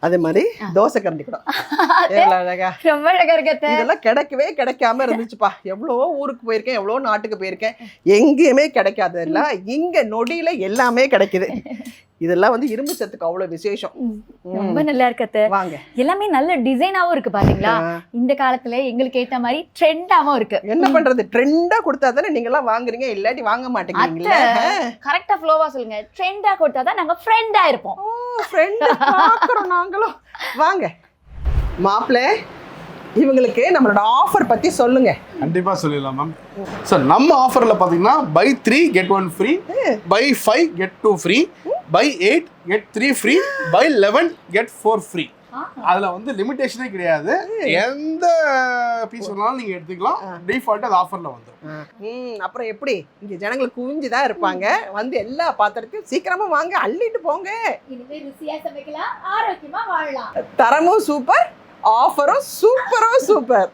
அதே மாதிரி தோசை கரண்டி கூட எவ்வளவு அழகா, ரொம்ப அழகா இருக்கு. இதெல்லாம் கிடைக்காம இருந்துச்சுப்பா. எவ்வளவோ ஊருக்கு போயிருக்கேன், எவ்வளவோ நாட்டுக்கு போயிருக்கேன், எங்கேயுமே கிடைக்காதெல்லாம் இங்க நொடியில எல்லாமே கிடைக்குது. இதெல்லாம் வந்து இரும்பு சத்துக்கு அவ்வளவு விசேஷம். ரொம்ப நல்லா இருக்கு. வாங்க, எல்லாமே நல்ல டிசைனாவும் இருக்கு பாத்தீங்களா. இந்த காலத்துல எங்களுக்கு ஏத்த மாதிரி ட்ரெண்டாவும் இருக்கு. என்ன பண்றது, ட்ரெண்டா கொடுத்தா தானே நீங்க எல்லாம் வாங்குறீங்க, இல்லாட்டி வாங்க மாட்டேங்கிறீங்களா? கரெக்டா ஃப்ளோவா சொல்லுங்க. ட்ரெண்டா கொடுத்தா தான் நாங்க ஃப்ரெண்டா இருப்போம். ஃப்ரெண்ட் பாக்குறோம் நாங்களும். வாங்க மாப்பிள்ளை, இவங்களுக்கு நம்மளோட ஆஃபர் பத்தி சொல்லுங்க. கண்டிப்பா சொல்லிடலாம் மேம். சார், நம்ம ஆஃபர்ல பாத்தீங்கன்னா buy 3 get 1 free, buy 5 get 2 free, buy 8 get 3 free, buy 11 get 4 free. அதுல வந்து லிமிடேஷனே கிடையாது. எந்த பீஸ் வேணாலும் நீங்க எடுத்துக்கலாம். டிஃபால்ட் அது ஆஃபர்ல வந்துடும். அப்புறம் எப்படி இங்க ஜனங்களுக்கு குவிஞ்சுதான் இருப்பாங்க. வந்து எல்லா பாத்திரத்தையும் சீக்கிரமா வாங்க, அள்ளிட்டு போங்க. இனிமே ருசியா சமைக்கலாம், ஆரோக்கியமா வாழலாம். தரமும் சூப்பர், ஆஃபரும் சூப்பரும் சூப்பர்.